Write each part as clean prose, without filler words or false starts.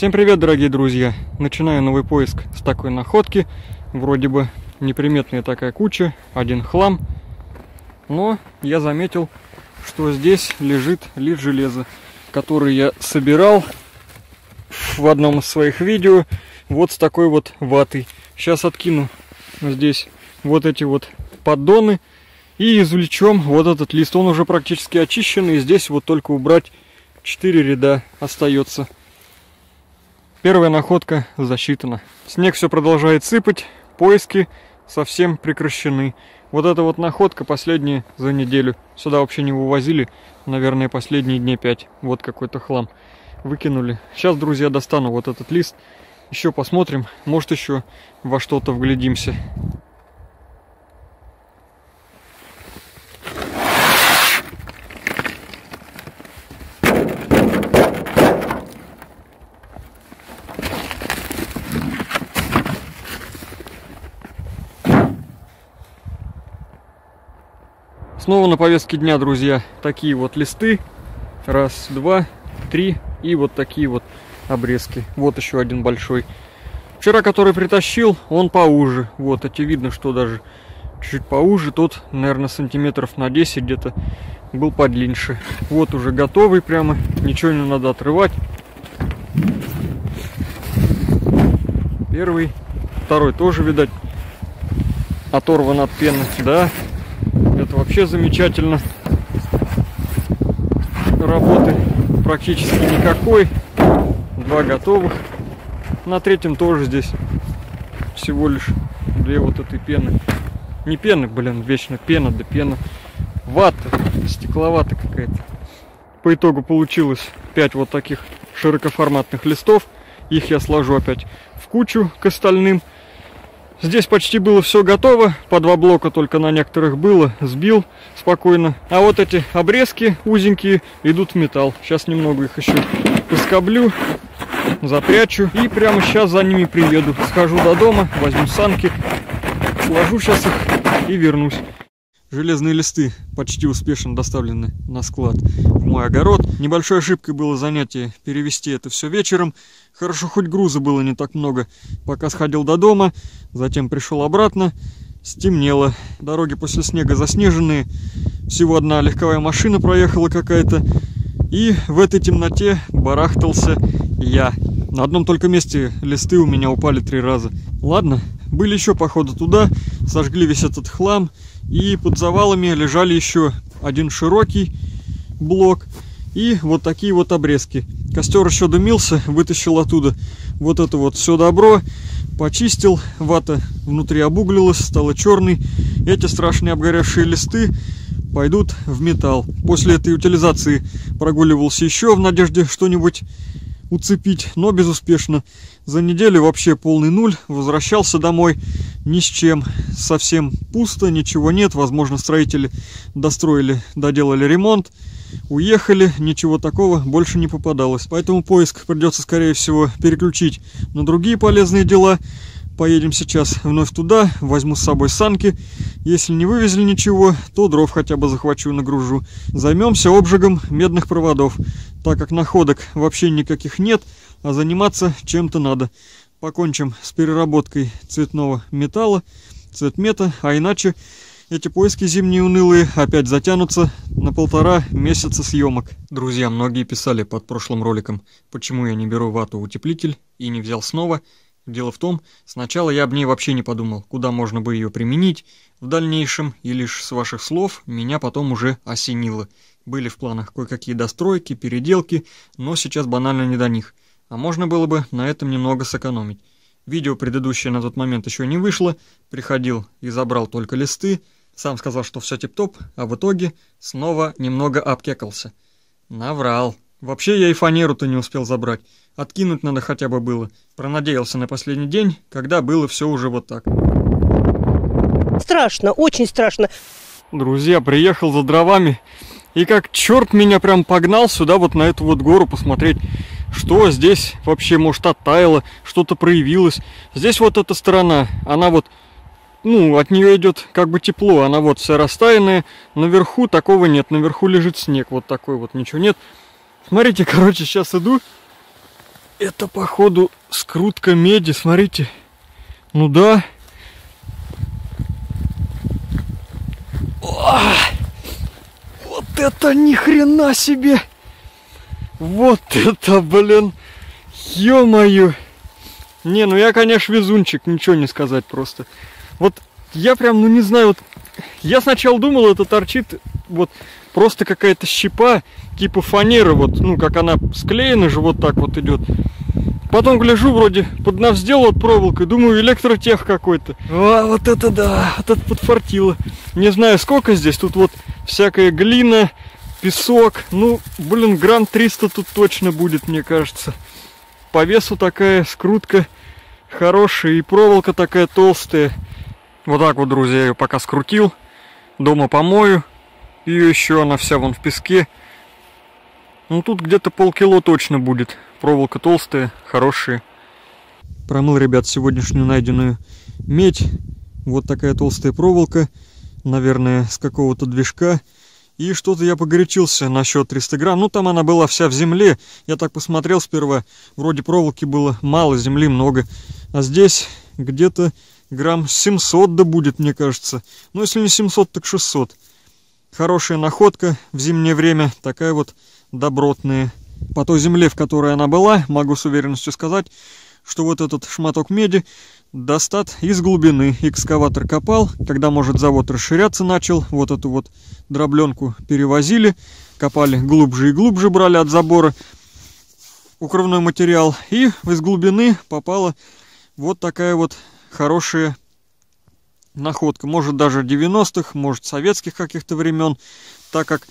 Всем привет, дорогие друзья! Начинаю новый поиск с такой находки. Вроде бы неприметная такая куча, один хлам. Но я заметил, что здесь лежит лист железа, который я собирал в одном из своих видео вот с такой вот ватой. Сейчас откину здесь вот эти вот поддоны и извлечем вот этот лист. Он уже практически очищенный, и здесь вот только убрать 4 ряда остается. Первая находка засчитана. Снег все продолжает сыпать, поиски совсем прекращены. Вот эта вот находка последняя за неделю. Сюда вообще не вывозили, наверное, последние дней 5. Вот какой-то хлам выкинули. Сейчас, друзья, достану вот этот лист. Еще посмотрим, может еще во что-то вглядимся. Снова на повестке дня, друзья, такие вот листы. Раз, два, три. И вот такие вот обрезки. Вот еще один большой. Вчера, который притащил, он поуже. Вот, эти видно, что даже чуть поуже. Тот, наверное, сантиметров на 10 где-то был подлиннее. Вот уже готовый прямо. Ничего не надо отрывать. Первый. Второй тоже, видать, оторван от пены. Да. Это вообще замечательно. Работы практически никакой. Два готовых. На третьем тоже здесь всего лишь две вот этой пены. Не пены, блин, вечно пена, да пена. Вата, стекловата какая-то. По итогу получилось 5 вот таких широкоформатных листов. Их я сложу опять в кучу к остальным. Здесь почти было все готово, по 2 блока только на некоторых было, сбил спокойно. А вот эти обрезки узенькие идут в металл. Сейчас немного их еще поскоблю, запрячу и прямо сейчас за ними приеду. Схожу до дома, возьму санки, сложу сейчас их и вернусь. Железные листы почти успешно доставлены на склад в мой огород. Небольшой ошибкой было занятие перевести это все вечером. Хорошо, хоть груза было не так много. Пока сходил до дома, затем пришел обратно, стемнело. Дороги после снега заснеженные. Всего одна легковая машина проехала какая-то. И в этой темноте барахтался я. На одном только месте листы у меня упали 3 раза. Ладно, были еще походу туда, сожгли весь этот хлам. И под завалами лежали еще один широкий блок и вот такие вот обрезки. Костер еще дымился, вытащил оттуда вот это вот все добро, почистил, вата внутри обуглилась, стала черной. Эти страшные обгоревшие листы пойдут в металл. После этой утилизации прогуливался еще в надежде что-нибудь уцепить, но безуспешно. За неделю вообще полный нуль, возвращался домой ни с чем, совсем пусто, ничего нет. Возможно, строители достроили, доделали ремонт, уехали, ничего такого больше не попадалось. Поэтому поиск придется, скорее всего, переключить на другие полезные дела. Поедем сейчас вновь туда, возьму с собой санки. Если не вывезли ничего, то дров хотя бы захвачу и нагружу. Займемся обжигом медных проводов, так как находок вообще никаких нет, а заниматься чем-то надо. Покончим с переработкой цветного металла, цветмета, а иначе эти поиски зимние унылые опять затянутся на 1,5 месяца съемок. Друзья, многие писали под прошлым роликом, почему я не беру вату-утеплитель и не взял снова. Дело в том, сначала я об ней вообще не подумал, куда можно бы ее применить в дальнейшем, и лишь с ваших слов меня потом уже осенило. Были в планах кое-какие достройки, переделки, но сейчас банально не до них. А можно было бы на этом немного сэкономить. Видео предыдущее на тот момент еще не вышло, приходил и забрал только листы, сам сказал, что все тип-топ, а в итоге снова немного обкекался. Наврал. Вообще я и фанеру-то не успел забрать. Откинуть надо хотя бы было. Пронадеялся на последний день, когда было все уже вот так. Страшно, очень страшно. Друзья, приехал за дровами. И как черт меня прям погнал сюда вот на эту вот гору посмотреть, что здесь вообще, может, оттаяло, что-то проявилось. Здесь вот эта сторона, она вот, ну, от нее идет как бы тепло, она вот вся растаянная. Наверху такого нет, наверху лежит снег вот такой вот, ничего нет. Смотрите, короче, сейчас иду. Это, походу, скрутка меди, смотрите. Ну да. Вот это ни хрена себе! Вот это, блин! Ё-моё! Не, ну я, конечно, везунчик, ничего не сказать просто. Вот я прям, ну не знаю, вот я сначала думал, это торчит вот просто какая-то щепа, типа фанеры, вот, ну как она склеена же, вот так вот идет. Потом гляжу, вроде поднавздел вот проволокой, думаю, электротех какой-то. А, вот это да, вот это подфартило. Не знаю, сколько здесь, тут вот всякая глина, песок. Ну, блин, грамм 300 тут точно будет, мне кажется. По весу такая скрутка хорошая, и проволока такая толстая. Вот так вот, друзья, я ее пока скрутил. Дома помою. И еще она вся вон в песке. Ну, тут где-то полкило точно будет. Проволока толстая, хорошая. Промыл, ребят, сегодняшнюю найденную медь. Вот такая толстая проволока. Наверное, с какого-то движка. И что-то я погорячился насчет 300 грамм. Ну, там она была вся в земле. Я так посмотрел сперва. Вроде проволоки было мало, земли много. А здесь где-то грамм 700 да будет, мне кажется. Ну, если не 700, так 600. Хорошая находка в зимнее время. Такая вот добротная. По той земле, в которой она была, могу с уверенностью сказать, что вот этот шматок меди достат из глубины. Экскаватор копал, когда, может, завод расширяться начал, вот эту вот дробленку перевозили, копали глубже и глубже, брали от забора укрывной материал, и из глубины попала вот такая вот хорошая находка. Может, даже 90-х, может, советских каких-то времен, так как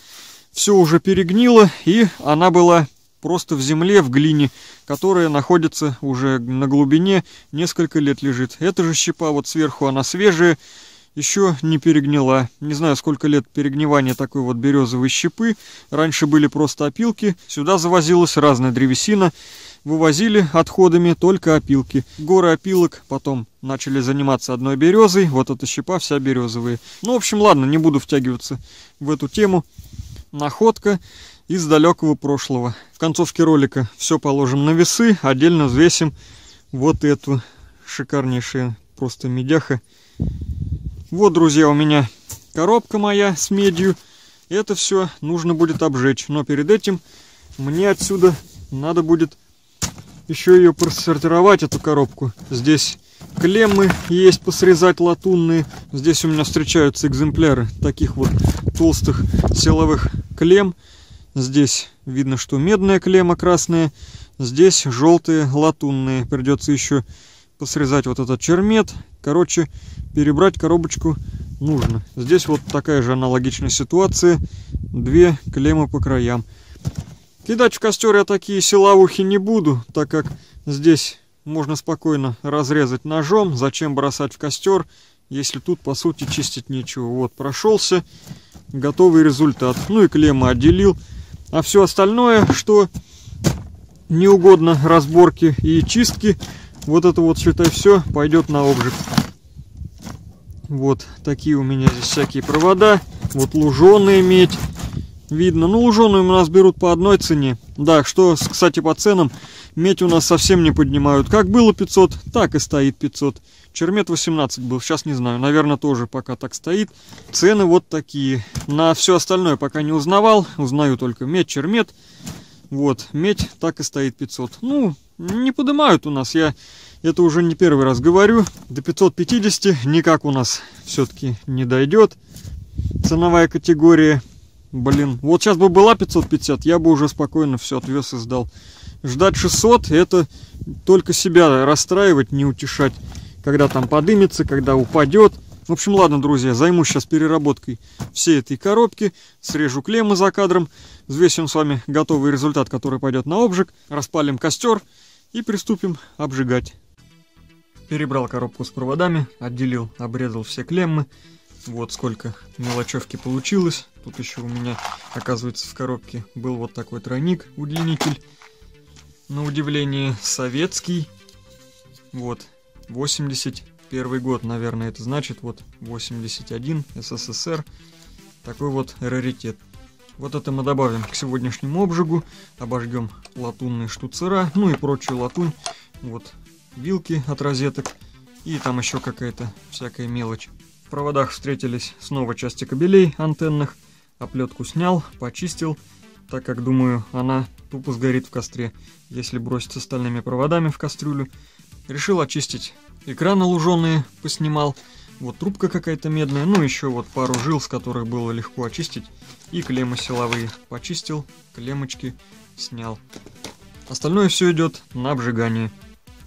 все уже перегнило, и она была просто в земле, в глине, которая находится уже на глубине, несколько лет лежит. Эта же щепа вот сверху, она свежая, еще не перегнила. Не знаю, сколько лет перегнивания такой вот березовой щепы. Раньше были просто опилки, сюда завозилась разная древесина. Вывозили отходами только опилки. Горы опилок, потом начали заниматься одной березой. Вот эта щепа вся березовая. Ну, в общем, ладно, не буду втягиваться в эту тему. Находка из далекого прошлого. В концовке ролика все положим на весы, отдельно взвесим вот эту шикарнейшую просто медяха. Вот, друзья, у меня коробка моя с медью. Это все нужно будет обжечь, но перед этим мне отсюда надо будет еще ее просортировать, эту коробку. Здесь клеммы есть посрезать латунные. Здесь у меня встречаются экземпляры таких вот толстых силовых клемм. Здесь видно, что медная клемма красная, здесь желтые латунные. Придется еще посрезать вот этот чермет. Короче, перебрать коробочку нужно. Здесь вот такая же аналогичная ситуация. Две клеммы по краям. Кидать в костер я такие силовухи не буду, так как здесь можно спокойно разрезать ножом. Зачем бросать в костер, если тут, по сути, чистить нечего. Вот, прошелся, готовый результат. Ну и клеммы отделил. А все остальное, что не угодно разборки и чистки, вот это вот, считай, все пойдет на обжиг. Вот такие у меня здесь всякие провода. Вот луженая медь. Видно, ну луженую у нас берут по одной цене. Да, что, кстати, по ценам, медь у нас совсем не поднимают. Как было 500, так и стоит 500. Чермет 18 был, сейчас не знаю, наверное, тоже пока так стоит. Цены вот такие. На все остальное пока не узнавал, узнаю только медь, чермет. Вот, медь так и стоит 500. Ну, не поднимают у нас, я это уже не первый раз говорю. До 550 никак у нас все-таки не дойдет. Ценовая категория. Блин, вот сейчас бы была 550, я бы уже спокойно все отвез и сдал. Ждать 600, это только себя расстраивать, не утешать. Когда там подымется, когда упадет. В общем, ладно, друзья, займусь сейчас переработкой всей этой коробки. Срежу клеммы за кадром. Взвесим с вами готовый результат, который пойдет на обжиг. Распалим костер и приступим обжигать. Перебрал коробку с проводами, отделил, обрезал все клеммы. Вот сколько мелочевки получилось. Тут еще у меня, оказывается, в коробке был вот такой тройник, удлинитель. На удивление советский. Вот, 81 год, наверное, это значит. Вот, 81, СССР. Такой вот раритет. Вот это мы добавим к сегодняшнему обжигу. Обожгем латунные штуцера, ну и прочую латунь. Вот вилки от розеток. И там еще какая-то всякая мелочь. В проводах встретились снова части кабелей антенных. Оплетку снял, почистил, так как, думаю, она тупо сгорит в костре, если бросить остальными проводами в кастрюлю. Решил очистить экраны луженые, поснимал. Вот трубка какая-то медная, ну еще вот пару жил, с которых было легко очистить. И клеммы силовые почистил, клеммочки снял. Остальное все идет на обжигание.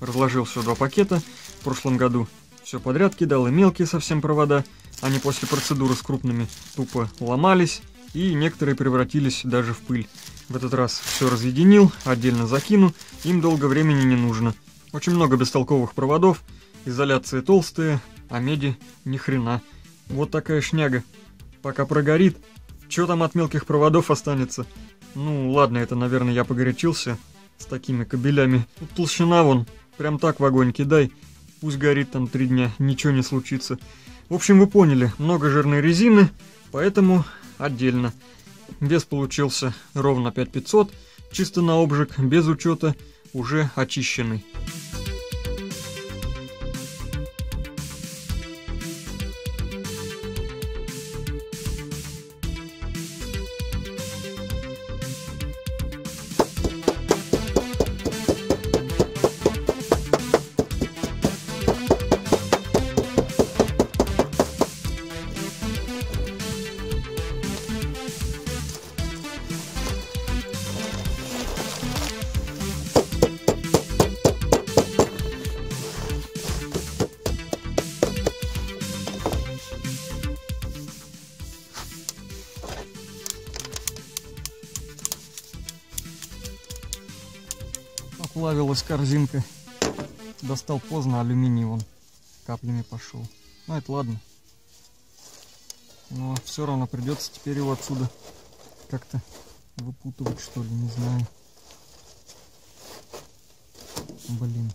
Разложил все 2 пакета. В прошлом году все подряд кидал, и мелкие совсем провода. Они после процедуры с крупными тупо ломались, и некоторые превратились даже в пыль. В этот раз все разъединил, отдельно закину, им долго времени не нужно. Очень много бестолковых проводов, изоляции толстые, а меди ни хрена. Вот такая шняга. Пока прогорит, что там от мелких проводов останется? Ну ладно, это, наверное, я погорячился с такими кабелями. Тут толщина вон, прям так в огонь кидай, пусть горит там 3 дня, ничего не случится. В общем, вы поняли, много жирной резины, поэтому отдельно. Вес получился ровно 5500, чисто на обжиг, без учета, уже очищенный. Плавилась корзинка. Достал поздно, алюминий вон каплями пошел. Ну это ладно. Но все равно придется теперь его отсюда как-то выпутывать, что ли, не знаю. Блин.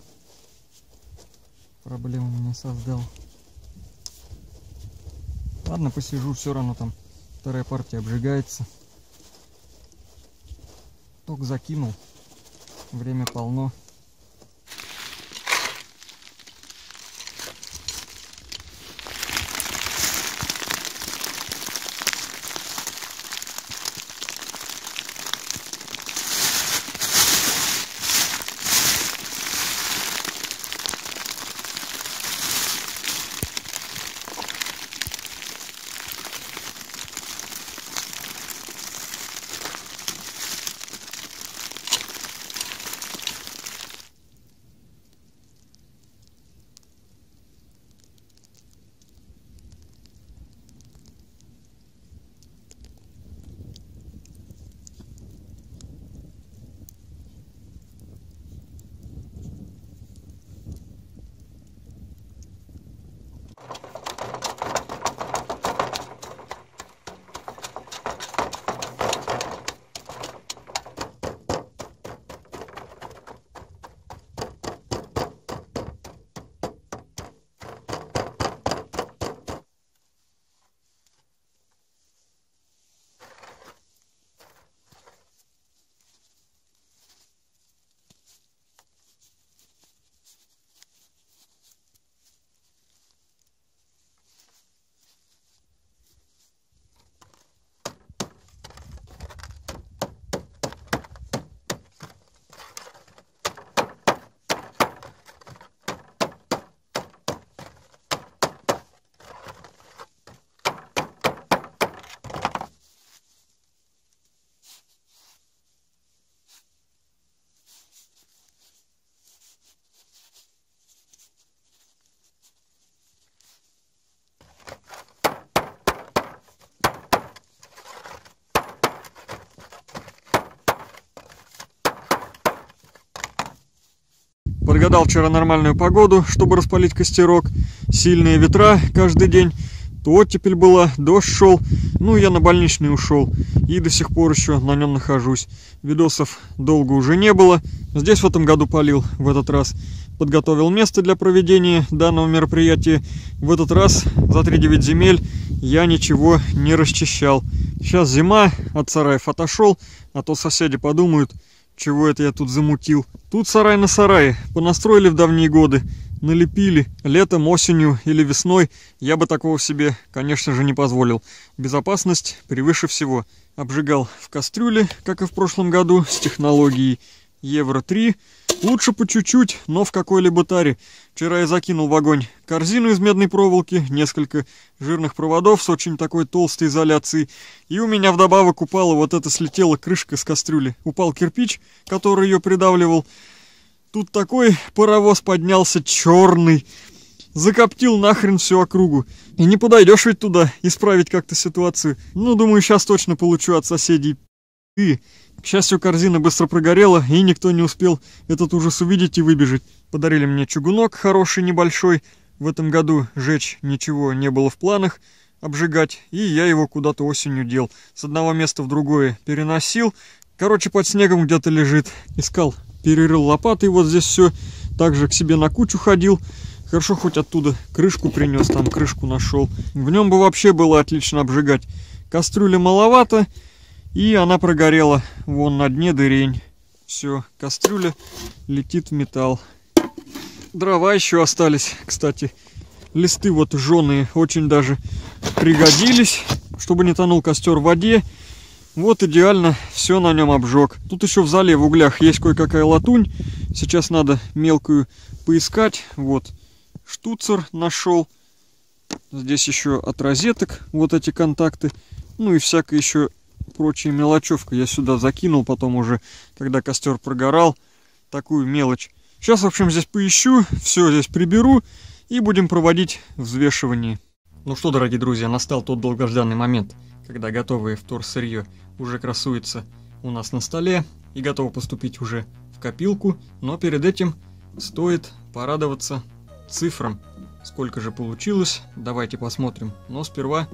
Проблему мне создал. Ладно, посижу, все равно там вторая партия обжигается. Ток закинул. Время полно. Подгадал вчера нормальную погоду, чтобы распалить костерок. Сильные ветра каждый день. То оттепель была, дождь шел. Ну, я на больничный ушел. И до сих пор еще на нем нахожусь. Видосов долго уже не было. Здесь в этом году полил, в этот раз. Подготовил место для проведения данного мероприятия. В этот раз за 3-9 земель я ничего не расчищал. Сейчас зима, от сараев отошел, а то соседи подумают, чего это я тут замутил. Тут сарай на сарае, понастроили в давние годы, налепили. Летом, осенью или весной я бы такого себе, конечно же, не позволил. Безопасность превыше всего. Обжигал в кастрюле, как и в прошлом году, с технологией Евро 3. Лучше по чуть-чуть, но в какой-либо таре. Вчера я закинул в огонь корзину из медной проволоки, несколько жирных проводов с очень такой толстой изоляцией. И у меня вдобавок упала вот эта слетела крышка с кастрюли. Упал кирпич, который ее придавливал. Тут такой паровоз поднялся черный. Закоптил нахрен всю округу. И не подойдешь ведь туда исправить как-то ситуацию. Ну, думаю, сейчас точно получу от соседей. И, к счастью, корзина быстро прогорела, и никто не успел этот ужас увидеть и выбежать. Подарили мне чугунок хороший, небольшой. В этом году жечь ничего не было в планах, обжигать. И я его куда-то осенью дел. С одного места в другое переносил. Короче, под снегом где-то лежит. Искал, перерыл лопатой, вот здесь все. Также к себе на кучу ходил. Хорошо, хоть оттуда крышку принес, там крышку нашел. В нем бы вообще было отлично обжигать. Кастрюля маловато. И она прогорела. Вон на дне дырень. Все, кастрюля летит в металл. Дрова еще остались, кстати. Листы вот жженые очень даже пригодились, чтобы не тонул костер в воде. Вот идеально все на нем обжег. Тут еще в зале в углях есть кое-какая латунь. Сейчас надо мелкую поискать. Вот штуцер нашел. Здесь еще от розеток вот эти контакты. Ну и всякая еще прочая мелочевка я сюда закинул, потом уже, когда костер прогорал, такую мелочь. Сейчас, в общем, здесь поищу, все здесь приберу и будем проводить взвешивание. Ну что, дорогие друзья, настал тот долгожданный момент, когда готовое вторсырье уже красуется у нас на столе и готово поступить уже в копилку, но перед этим стоит порадоваться цифрам. Сколько же получилось, давайте посмотрим, но сперва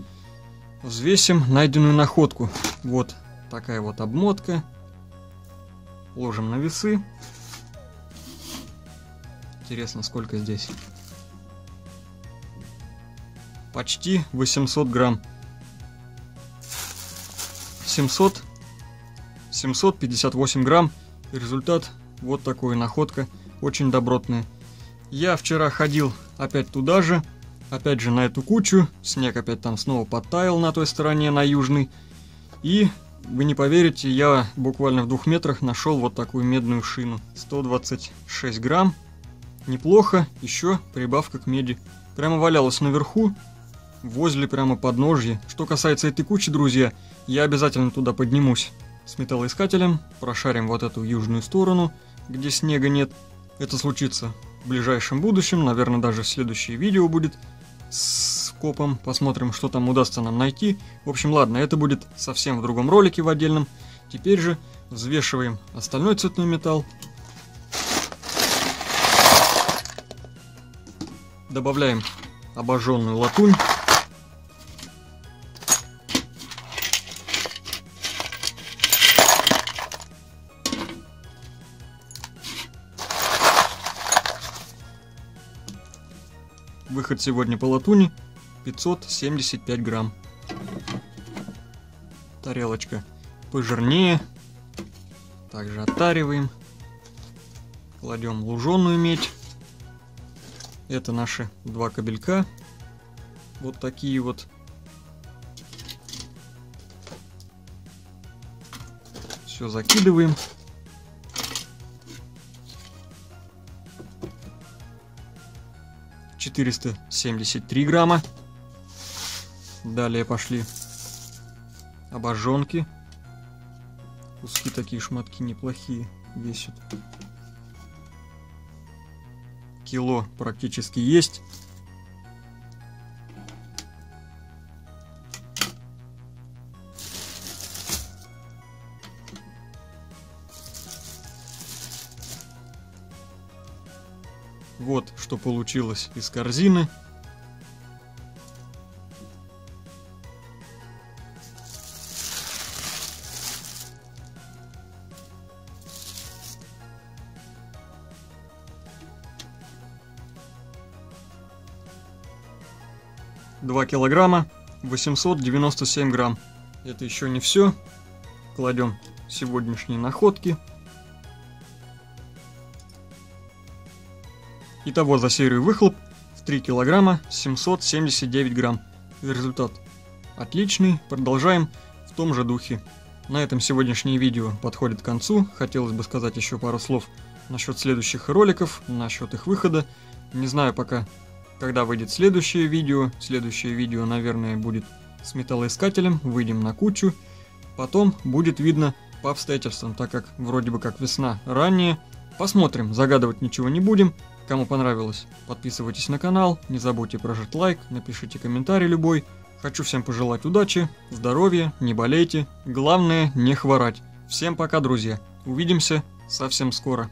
взвесим найденную находку. Вот такая вот обмотка. Ложим на весы. Интересно, сколько здесь? Почти 800 грамм. 758 грамм. И результат вот такой находка. Очень добротная. Я вчера ходил опять туда же. Опять же на эту кучу. Снег опять там снова подтаял на той стороне, на южной. И, вы не поверите, я буквально в 2 метрах нашел вот такую медную шину. 126 грамм. Неплохо. Еще прибавка к меди. Прямо валялась наверху, возле прямо подножья. Что касается этой кучи, друзья, я обязательно туда поднимусь с металлоискателем. Прошарим вот эту южную сторону, где снега нет. Это случится в ближайшем будущем. Наверное, даже следующее видео будет с копом. Посмотрим, что там удастся нам найти. В общем, ладно, это будет совсем в другом ролике, в отдельном. Теперь же взвешиваем остальной цветной металл. Добавляем обожженную латунь. Выход сегодня по латуни 575 грамм. Тарелочка пожирнее. Также оттариваем. Кладем луженую медь. Это наши 2 кабелька. Вот такие вот. Все закидываем. $473 грамма. Далее пошли обожженки. Куски такие, шматки неплохие, весят. Кило практически есть. Вот что получилось из корзины. «2 килограмма 897 грамм». это еще не все. Кладем сегодняшние находки. Итого за серию выхлоп в 3 килограмма 779 грамм. Результат отличный. Продолжаем в том же духе. На этом сегодняшнее видео подходит к концу. Хотелось бы сказать еще пару слов насчет следующих роликов, насчет их выхода. Не знаю пока, когда выйдет следующее видео. Следующее видео, наверное, будет с металлоискателем. Выйдем на кучу. Потом будет видно по обстоятельствам, так как вроде бы как весна ранее. Посмотрим, загадывать ничего не будем. Кому понравилось, подписывайтесь на канал, не забудьте прожать лайк, напишите комментарий любой. Хочу всем пожелать удачи, здоровья, не болейте, главное не хворать. Всем пока, друзья, увидимся совсем скоро.